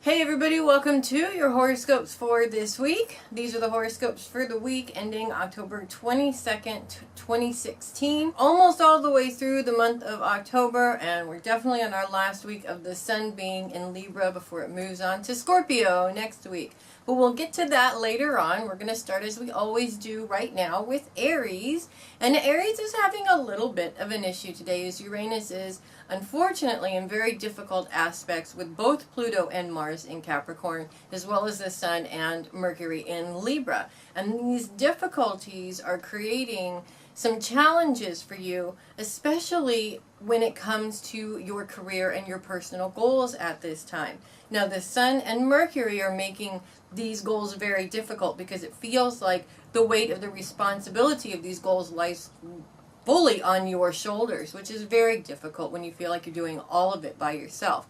Hey everybody, welcome to your horoscopes for this week. These are the horoscopes for the week ending October 22nd, 2016. Almost all the way through the month of October, and we're definitely on our last week of the sun being in Libra before it moves on to Scorpio next week. But we'll get to that later on. We're going to start as we always do right now with Aries. And Aries is having a little bit of an issue today as Uranus is unfortunately in very difficult aspects with both Pluto and Mars in Capricorn, as well as the Sun and Mercury in Libra. And these difficulties are creating some challenges for you, especially when it comes to your career and your personal goals at this time. Now, the Sun and Mercury are making these goals very difficult because it feels like the weight of the responsibility of these goals lies fully on your shoulders, which is very difficult when you feel like you're doing all of it by yourself.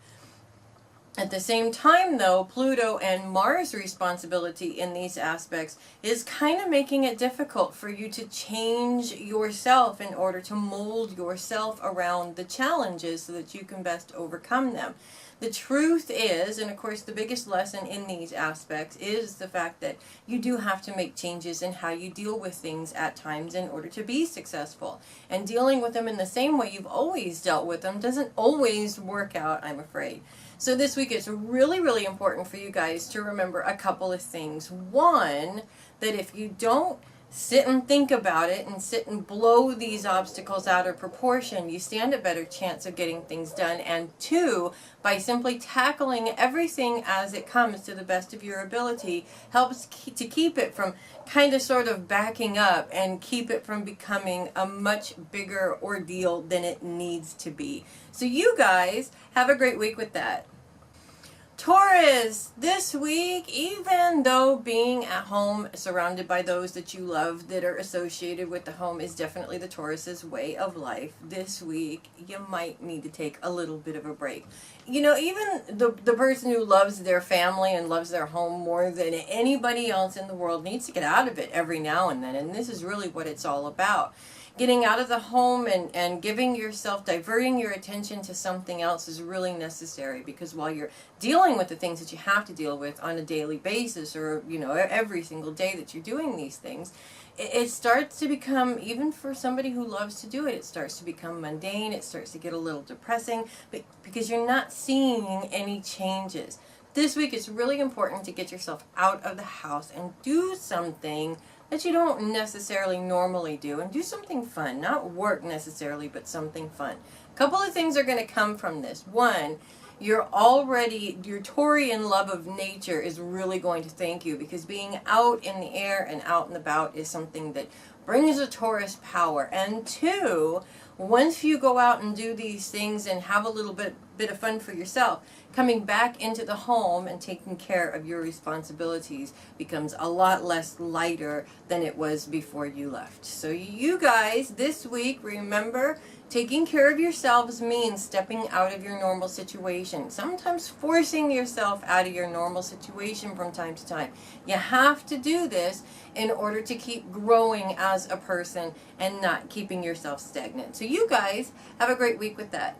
At the same time, though, Pluto and Mars' responsibility in these aspects is kind of making it difficult for you to change yourself in order to mold yourself around the challenges so that you can best overcome them. The truth is, and of course the biggest lesson in these aspects is the fact that you do have to make changes in how you deal with things at times in order to be successful. And dealing with them in the same way you've always dealt with them doesn't always work out, I'm afraid. So this week it's really, really important for you guys to remember a couple of things. One, that if you don't sit and think about it and sit and blow these obstacles out of proportion, you stand a better chance of getting things done. And two, by simply tackling everything as it comes to the best of your ability, helps to keep it from kind of sort of backing up and keep it from becoming a much bigger ordeal than it needs to be. So you guys have a great week with that. Taurus, this week, even though being at home surrounded by those that you love that are associated with the home is definitely the Taurus's way of life, this week you might need to take a little bit of a break. You know, even the person who loves their family and loves their home more than anybody else in the world needs to get out of it every now and then, and this is really what it's all about. Getting out of the home and giving yourself, diverting your attention to something else is really necessary, because while you're dealing with the things that you have to deal with on a daily basis, or, you know, every single day that you're doing these things, it starts to become, even for somebody who loves to do it, it starts to become mundane, it starts to get a little depressing, but because you're not seeing any changes. This week it's really important to get yourself out of the house and do something that you don't necessarily normally do, and do something fun, not work necessarily, but something fun. A couple of things are going to come from this. One, your Taurian love of nature is really going to thank you, because being out in the air and out and about is something that brings a Taurus power. And two, once you go out and do these things and have a little bit of fun for yourself, coming back into the home and taking care of your responsibilities becomes a lot less lighter than it was before you left. So you guys, this week, remember, taking care of yourselves means stepping out of your normal situation. Sometimes forcing yourself out of your normal situation from time to time. You have to do this in order to keep growing as a person and not keeping yourself stagnant. So you guys have a great week with that.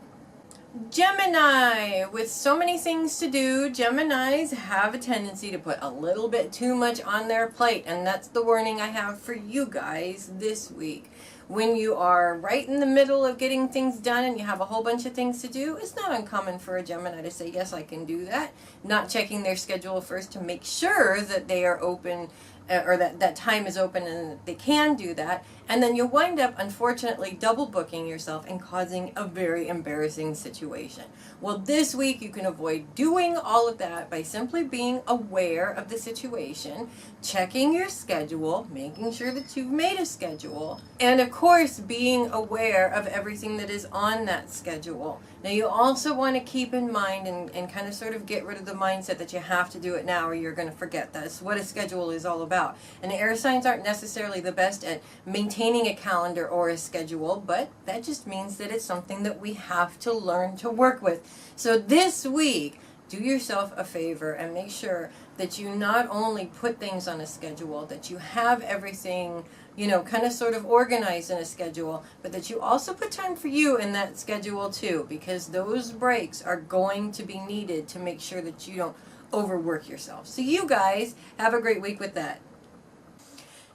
Gemini, with so many things to do, Geminis have a tendency to put a little bit too much on their plate, and that's the warning I have for you guys this week. When you are right in the middle of getting things done and you have a whole bunch of things to do, it's not uncommon for a Gemini to say, yes, I can do that, not checking their schedule first to make sure that they are open, or that time is open and that they can do that, and then you'll wind up, unfortunately, double booking yourself and causing a very embarrassing situation. Well, this week you can avoid doing all of that by simply being aware of the situation, checking your schedule, making sure that you've made a schedule, and of course being aware of everything that is on that schedule. Now, you also want to keep in mind and kind of sort of get rid of the mindset that you have to do it now or you're going to forget. That's what a schedule is all about. And air signs aren't necessarily the best at maintaining a calendar or a schedule, but that just means that it's something that we have to learn to work with. So this week, do yourself a favor and make sure that you not only put things on a schedule, that you have everything, you know, kind of sort of organized in a schedule, but that you also put time for you in that schedule too, because those breaks are going to be needed to make sure that you don't overwork yourself. So you guys have a great week with that.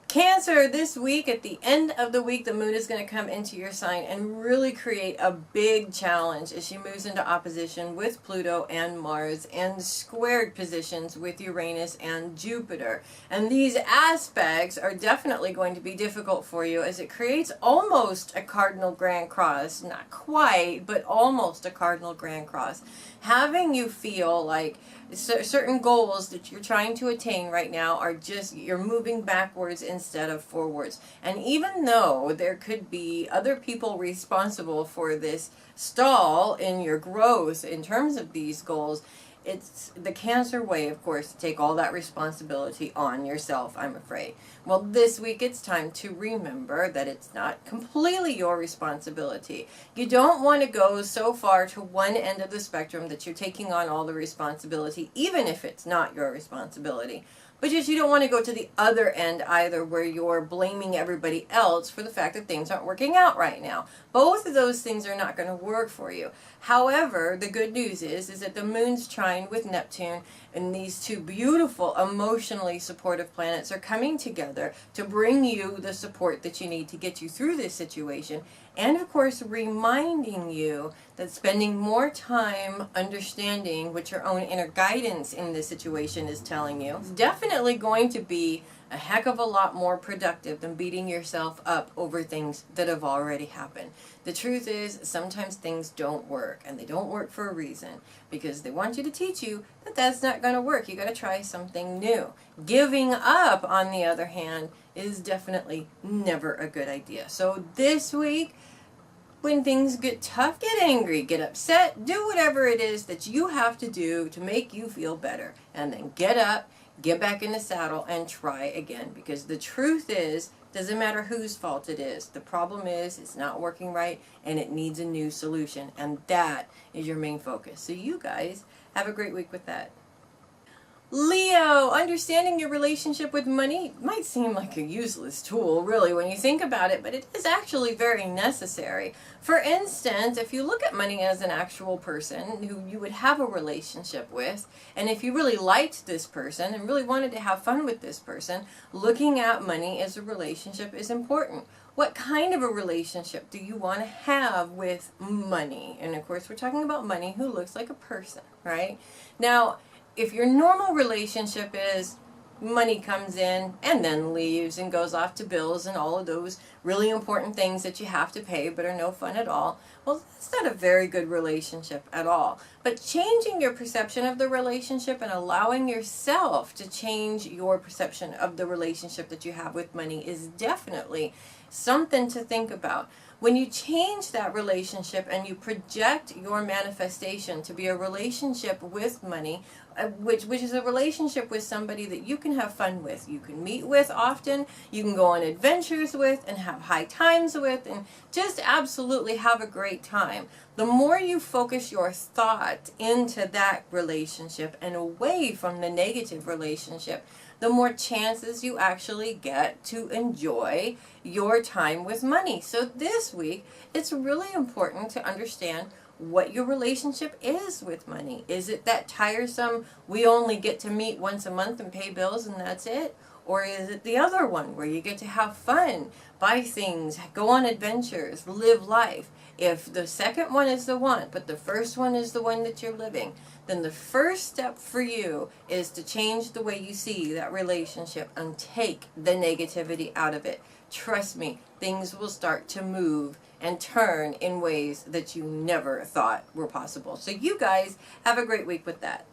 Cancer, this week, at the end of the week, the moon is going to come into your sign and really create a big challenge as she moves into opposition with Pluto and Mars and squared positions with Uranus and Jupiter. And these aspects are definitely going to be difficult for you as it creates almost a cardinal grand cross, not quite, but almost a cardinal grand cross, having you feel like certain goals that you're trying to attain right now are just, you're moving backwards instead of forwards. And even though there could be other people responsible for this stall in your growth in terms of these goals, it's the Cancer way, of course, to take all that responsibility on yourself, I'm afraid. Well, this week it's time to remember that it's not completely your responsibility. You don't want to go so far to one end of the spectrum that you're taking on all the responsibility, even if it's not your responsibility. But just you don't want to go to the other end either, where you're blaming everybody else for the fact that things aren't working out right now. Both of those things are not going to work for you. However, the good news is that the moon's trine with Neptune and these two beautiful, emotionally supportive planets are coming together to bring you the support that you need to get you through this situation. And of course, reminding you that spending more time understanding what your own inner guidance in this situation is telling you is definitely going to be a heck of a lot more productive than beating yourself up over things that have already happened. The truth is, sometimes things don't work, and they don't work for a reason, because they want you to teach you that that's not going to work. You got to try something new. Giving up, on the other hand, is definitely never a good idea. So this week, when things get tough, get angry, get upset, do whatever it is that you have to do to make you feel better, and then get up, get back in the saddle, and try again. Because the truth is, doesn't matter whose fault it is. The problem is, it's not working right, and it needs a new solution. And that is your main focus. So you guys have a great week with that. Leo, understanding your relationship with money might seem like a useless tool, really, when you think about it, but it is actually very necessary. For instance, if you look at money as an actual person who you would have a relationship with, and if you really liked this person and really wanted to have fun with this person, looking at money as a relationship is important. What kind of a relationship do you want to have with money? And of course, we're talking about money who looks like a person, right? Now, if your normal relationship is money comes in and then leaves and goes off to bills and all of those really important things that you have to pay but are no fun at all, well, that's not a very good relationship at all. But changing your perception of the relationship and allowing yourself to change your perception of the relationship that you have with money is definitely something to think about. When you change that relationship and you project your manifestation to be a relationship with money, which is a relationship with somebody that you can have fun with, you can meet with often, you can go on adventures with and have high times with, and just absolutely have a great time. The more you focus your thought into that relationship and away from the negative relationship, the more chances you actually get to enjoy your time with money. So this week, it's really important to understand what your relationship is with money. Is it that tiresome, we only get to meet once a month and pay bills and that's it? Or is it the other one where you get to have fun, buy things, go on adventures, live life? If the second one is the one, but the first one is the one that you're living, then the first step for you is to change the way you see that relationship and take the negativity out of it. Trust me, things will start to move and turn in ways that you never thought were possible. So you guys have a great week with that.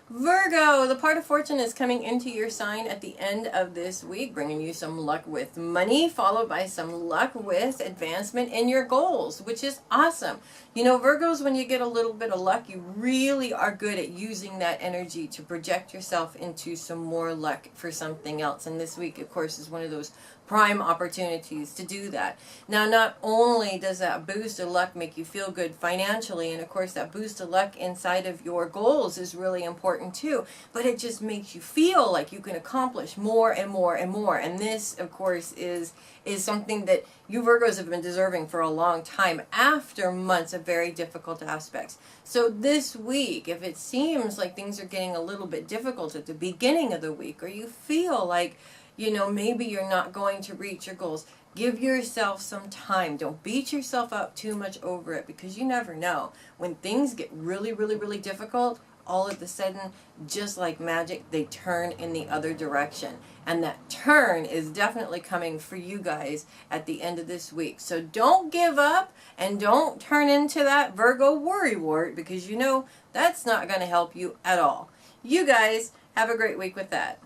Virgo, the part of fortune is coming into your sign at the end of this week, bringing you some luck with money, followed by some luck with advancement in your goals, which is awesome. You know, Virgos, when you get a little bit of luck, you really are good at using that energy to project yourself into some more luck for something else. And this week, of course, is one of those prime opportunities to do that. Now, not only does that boost of luck make you feel good financially, and of course that boost of luck inside of your goals is really important too, but it just makes you feel like you can accomplish more and more and more. And this, of course, is something that you Virgos have been deserving for a long time after months of very difficult aspects. So this week, if it seems like things are getting a little bit difficult at the beginning of the week, or you feel like, you know, maybe you're not going to reach your goals, give yourself some time. Don't beat yourself up too much over it, because you never know. When things get really, really, really difficult, all of a sudden, just like magic, they turn in the other direction. And that turn is definitely coming for you guys at the end of this week. So don't give up and don't turn into that Virgo worrywart, because you know that's not going to help you at all. You guys have a great week with that.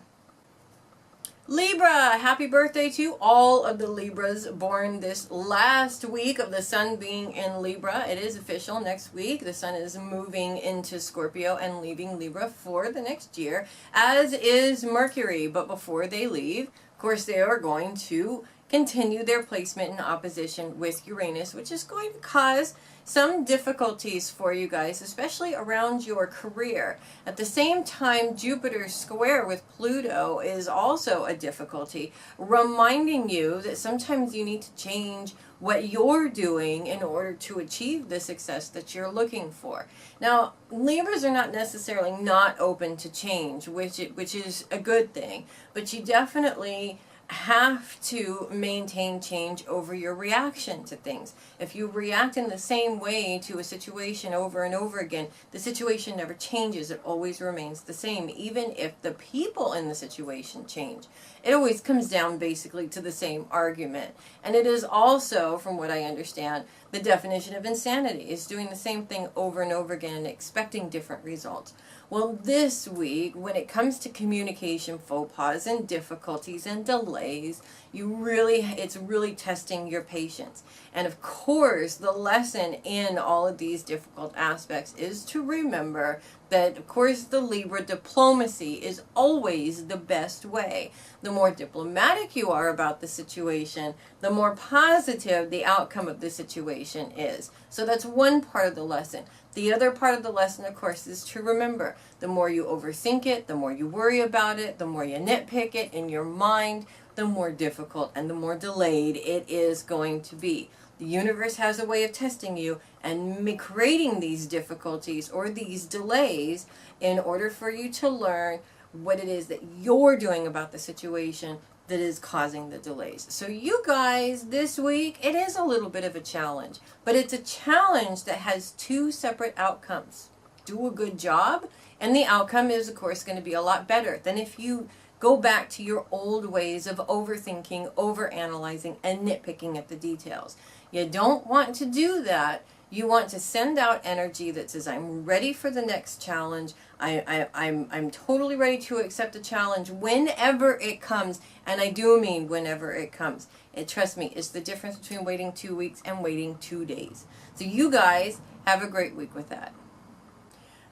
Libra, happy birthday to all of the Libras born this last week of the sun being in Libra. It is official next week. The sun is moving into Scorpio and leaving Libra for the next year, as is Mercury. But before they leave, of course, they are going to continue their placement in opposition with Uranus, which is going to cause some difficulties for you guys, especially around your career. At the same time, Jupiter's square with Pluto is also a difficulty, reminding you that sometimes you need to change what you're doing in order to achieve the success that you're looking for. Now, Libras are not necessarily not open to change, which is a good thing, but you definitely have to maintain change over your reaction to things. If you react in the same way to a situation over and over again, the situation never changes. It always remains the same, even if the people in the situation change. It always comes down basically to the same argument. And it is also, from what I understand, the definition of insanity is doing the same thing over and over again and expecting different results. Well, this week, when it comes to communication faux pas and difficulties and delays, it's really testing your patience. And of course, the lesson in all of these difficult aspects is to remember that, of course, the Libra diplomacy is always the best way. The more diplomatic you are about the situation, the more positive the outcome of the situation is. So that's one part of the lesson. The other part of the lesson, of course, is to remember, the more you overthink it, the more you worry about it, the more you nitpick it in your mind, the more difficult and the more delayed it is going to be. The universe has a way of testing you and creating these difficulties or these delays in order for you to learn what it is that you're doing about the situation that is causing the delays. So you guys, this week, it is a little bit of a challenge, but it's a challenge that has two separate outcomes. Do a good job, and the outcome is, of course, going to be a lot better than if you go back to your old ways of overthinking, overanalyzing, and nitpicking at the details. You don't want to do that. You want to send out energy that says, I'm ready for the next challenge. I'm totally ready to accept a challenge whenever it comes. And I do mean whenever it comes. And trust me, it's the difference between waiting 2 weeks and waiting 2 days. So you guys have a great week with that.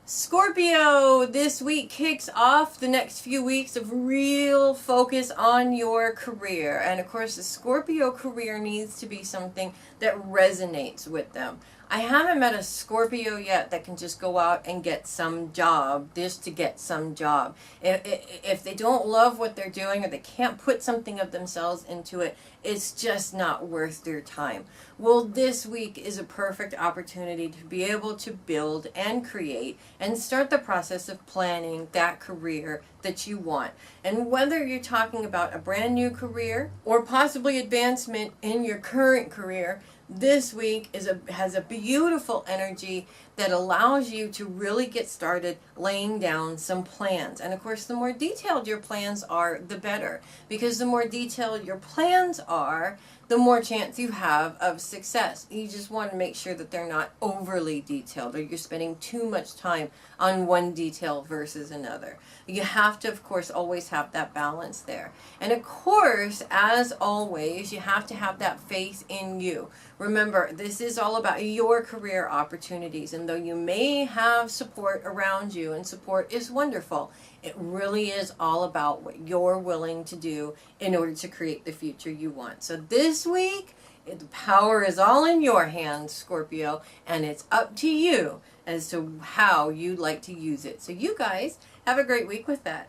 Scorpio, this week kicks off the next few weeks of real focus on your career. And of course, the Scorpio career needs to be something that resonates with them. I haven't met a Scorpio yet that can just go out and get some job just to get some job. If they don't love what they're doing or they can't put something of themselves into it, it's just not worth their time. Well, this week is a perfect opportunity to be able to build and create and start the process of planning that career that you want. And whether you're talking about a brand new career or possibly advancement in your current career, this week has a beautiful energy that allows you to really get started laying down some plans. And of course, the more detailed your plans are, the better. Because the more detailed your plans are, the more chance you have of success. You just want to make sure that they're not overly detailed or you're spending too much time on one detail versus another. You have to, of course, always have that balance there. And of course, as always, you have to have that faith in you. Remember, this is all about your career opportunities. And even though you may have support around you, and support is wonderful, it really is all about what you're willing to do in order to create the future you want. So this week, the power is all in your hands, Scorpio, and it's up to you as to how you'd like to use it. So you guys have a great week with that.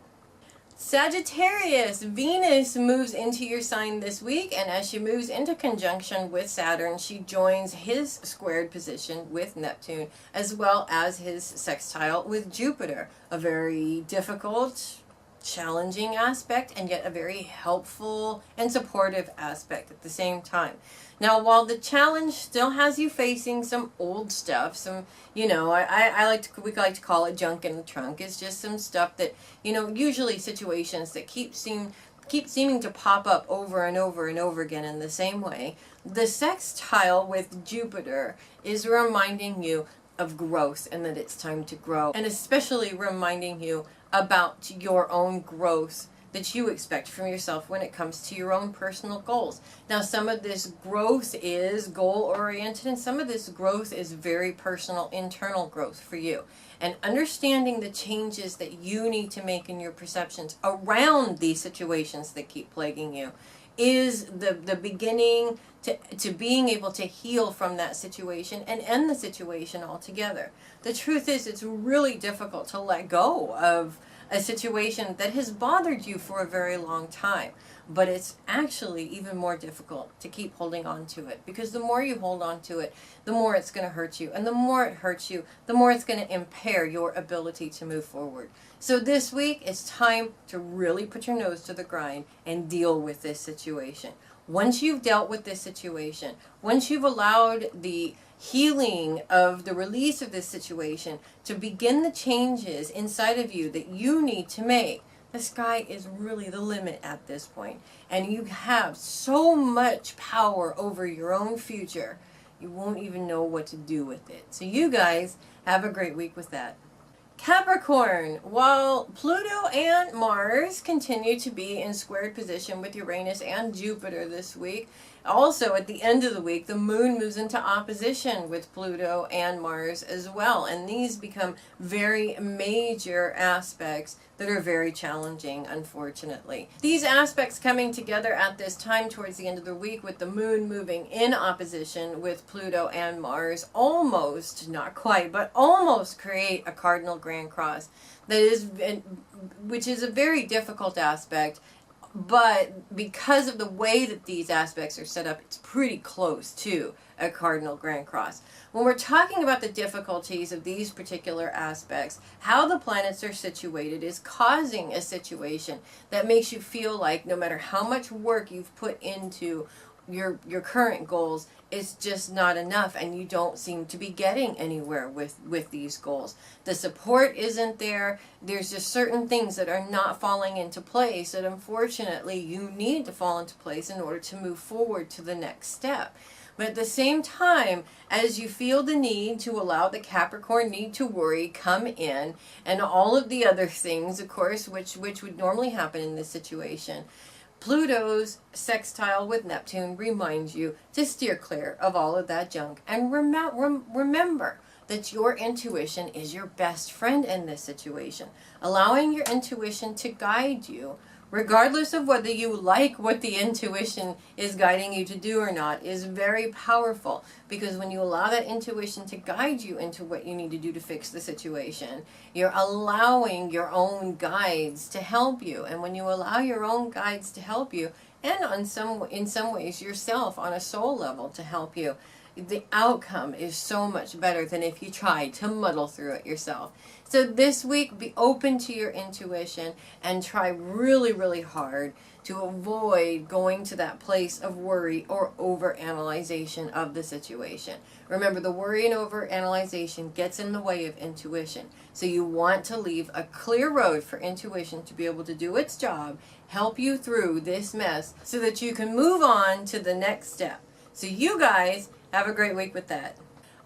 Sagittarius, Venus moves into your sign this week, and as she moves into conjunction with Saturn, she joins his squared position with Neptune, as well as his sextile with Jupiter. A very difficult, challenging aspect, and yet a very helpful and supportive aspect at the same time. Now, while the challenge still has you facing some old stuff, some, we like to call it junk in the trunk. It's just some stuff that, usually situations that keep seeming to pop up over and over and over again in the same way. The sextile with Jupiter is reminding you of growth, and that it's time to grow, and especially reminding you about your own growth that you expect from yourself when it comes to your own personal goals. Now, some of this growth is goal-oriented, and some of this growth is very personal, internal growth for you. And understanding the changes that you need to make in your perceptions around these situations that keep plaguing you is the beginning to being able to heal from that situation and end the situation altogether. The truth is, it's really difficult to let go of a situation that has bothered you for a very long time. But it's actually even more difficult to keep holding on to it, because the more you hold on to it, the more it's going to hurt you. And the more it hurts you, the more it's going to impair your ability to move forward. So this week, it's time to really put your nose to the grind and deal with this situation. Once you've dealt with this situation, once you've allowed the healing of the release of this situation to begin the changes inside of you that you need to make, the sky is really the limit at this point. And you have so much power over your own future, you won't even know what to do with it. So you guys have a great week with that. Capricorn, while Pluto and Mars continue to be in squared position with Uranus and Jupiter this week, also at the end of the week, the moon moves into opposition with Pluto and Mars as well. And these become very major aspects that are very challenging, unfortunately. These aspects coming together at this time towards the end of the week, with the moon moving in opposition with Pluto and Mars, almost, not quite, but almost create a cardinal grand cross which is a very difficult aspect. But because of the way that these aspects are set up, it's pretty close to a cardinal grand cross. When we're talking about the difficulties of these particular aspects, how the planets are situated is causing a situation that makes you feel like no matter how much work you've put into your current goals, it's just not enough, and you don't seem to be getting anywhere with these goals. The support isn't there. There's just certain things that are not falling into place that unfortunately you need to fall into place in order to move forward to the next step. But at the same time, as you feel the need to allow the Capricorn need to worry come in, and all of the other things, of course, which would normally happen in this situation, Pluto's sextile with Neptune reminds you to steer clear of all of that junk. And remember that your intuition is your best friend in this situation. Allowing your intuition to guide you, regardless of whether you like what the intuition is guiding you to do or not, is very powerful. Because when you allow that intuition to guide you into what you need to do to fix the situation, you're allowing your own guides to help you. And when you allow your own guides to help you, and in some ways yourself on a soul level to help you, the outcome is so much better than if you try to muddle through it yourself. So this week, be open to your intuition and try really, really hard to avoid going to that place of worry or overanalyzation of the situation. Remember, the worry and overanalyzation gets in the way of intuition. So you want to leave a clear road for intuition to be able to do its job, help you through this mess so that you can move on to the next step. So you guys have a great week with that.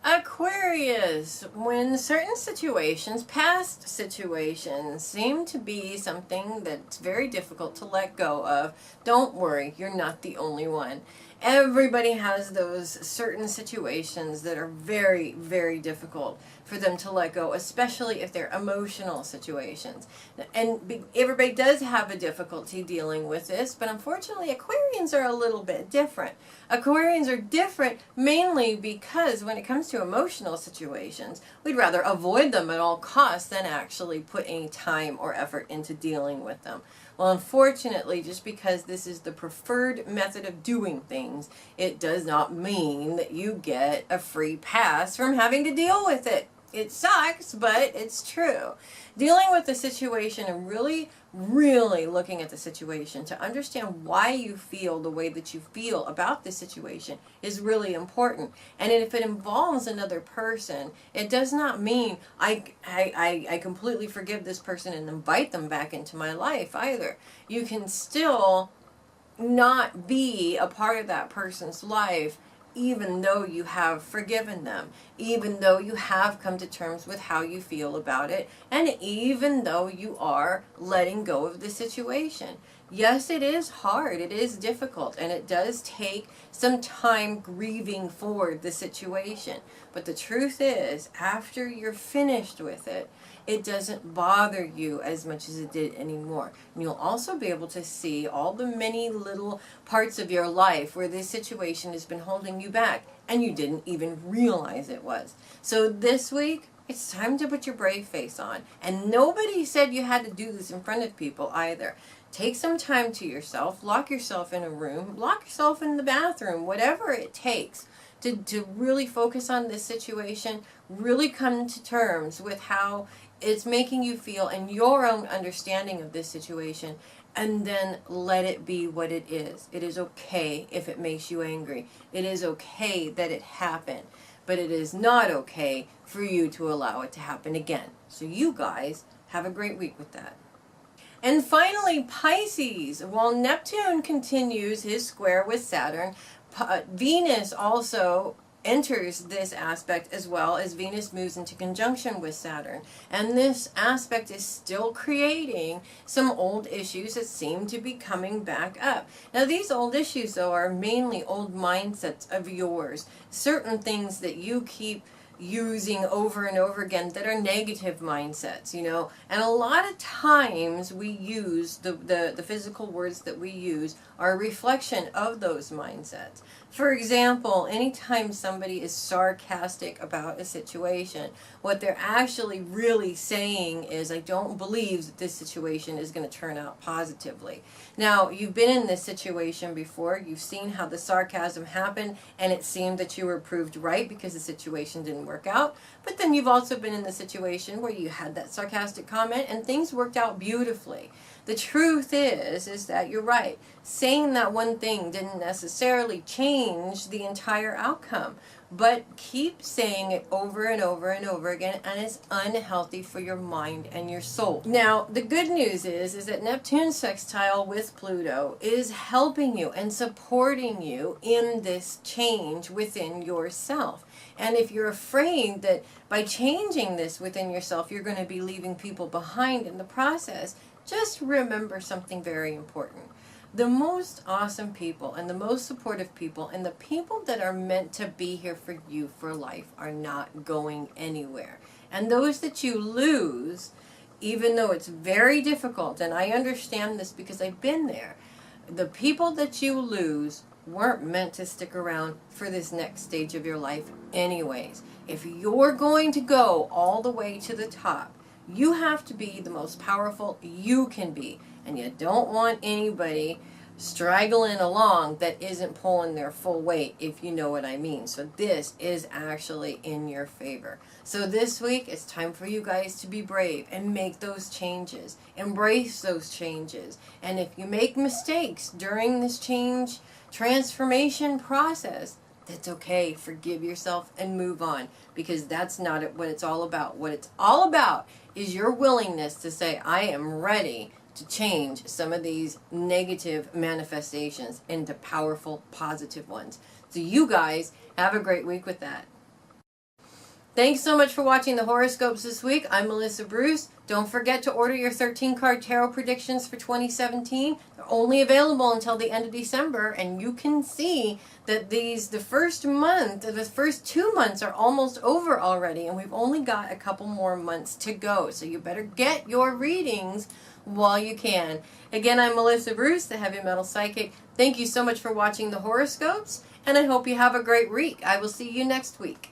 Aquarius, when certain situations, past situations, seem to be something that's very difficult to let go of, don't worry, you're not the only one. Everybody has those certain situations that are very, very difficult for them to let go, especially if they're emotional situations. And everybody does have a difficulty dealing with this, but unfortunately Aquarians are a little bit different. Aquarians are different mainly because when it comes to emotional situations, we'd rather avoid them at all costs than actually put any time or effort into dealing with them. Well, unfortunately, just because this is the preferred method of doing things, it does not mean that you get a free pass from having to deal with it. It sucks, but it's true. Dealing with the situation and really looking at the situation to understand why you feel the way that you feel about the situation is really important. And if it involves another person, it does not mean I completely forgive this person and invite them back into my life either. You can still not be a part of that person's life even though you have forgiven them, even though you have come to terms with how you feel about it, and even though you are letting go of the situation. Yes, it is hard, it is difficult, and it does take some time grieving for the situation. But the truth is, after you're finished with it, it doesn't bother you as much as it did anymore. And you'll also be able to see all the many little parts of your life where this situation has been holding you back and you didn't even realize it was. So this week, it's time to put your brave face on. And nobody said you had to do this in front of people either. Take some time to yourself, lock yourself in a room, lock yourself in the bathroom, whatever it takes to really focus on this situation, really come to terms with how it's making you feel and your own understanding of this situation, and then let it be what it is. It is okay if it makes you angry. It is okay that it happened, but it is not okay for you to allow it to happen again. So you guys have a great week with that. And finally, Pisces. While Neptune continues his square with Saturn, Venus also enters this aspect as well as Venus moves into conjunction with Saturn. And this aspect is still creating some old issues that seem to be coming back up. Now these old issues though are mainly old mindsets of yours. Certain things that you keep using over and over again that are negative mindsets, you know. And a lot of times we use the physical words that we use are a reflection of those mindsets. For example, anytime somebody is sarcastic about a situation, what they're actually really saying is, I don't believe that this situation is going to turn out positively. Now, you've been in this situation before. You've seen how the sarcasm happened, and it seemed that you were proved right because the situation didn't work out. But then you've also been in the situation where you had that sarcastic comment, and things worked out beautifully. The truth is that you're right. Saying that one thing didn't necessarily change the entire outcome. But keep saying it over and over and over again, and it's unhealthy for your mind and your soul. Now, the good news is that Neptune sextile with Pluto is helping you and supporting you in this change within yourself. And if you're afraid that by changing this within yourself, you're going to be leaving people behind in the process, just remember something very important. The most awesome people and the most supportive people and the people that are meant to be here for you for life are not going anywhere. And those that you lose, even though it's very difficult, and I understand this because I've been there, the people that you lose weren't meant to stick around for this next stage of your life anyways. If you're going to go all the way to the top, you have to be the most powerful you can be. And you don't want anybody straggling along that isn't pulling their full weight, if you know what I mean. So this is actually in your favor. So this week, it's time for you guys to be brave and make those changes. Embrace those changes. And if you make mistakes during this transformation process, that's okay. Forgive yourself and move on, because that's not what it's all about. What it's all about is your willingness to say, I am ready to change some of these negative manifestations into powerful, positive ones. So you guys have a great week with that. Thanks so much for watching the horoscopes this week. I'm Melissa Bruce. Don't forget to order your 13 card tarot predictions for 2017. They're only available until the end of December, and you can see that the first 2 months are almost over already, and we've only got a couple more months to go. So you better get your readings while you can. Again, I'm Melissa Bruce, the Heavy Metal Psychic. Thank you so much for watching the horoscopes, and I hope you have a great week. I will see you next week.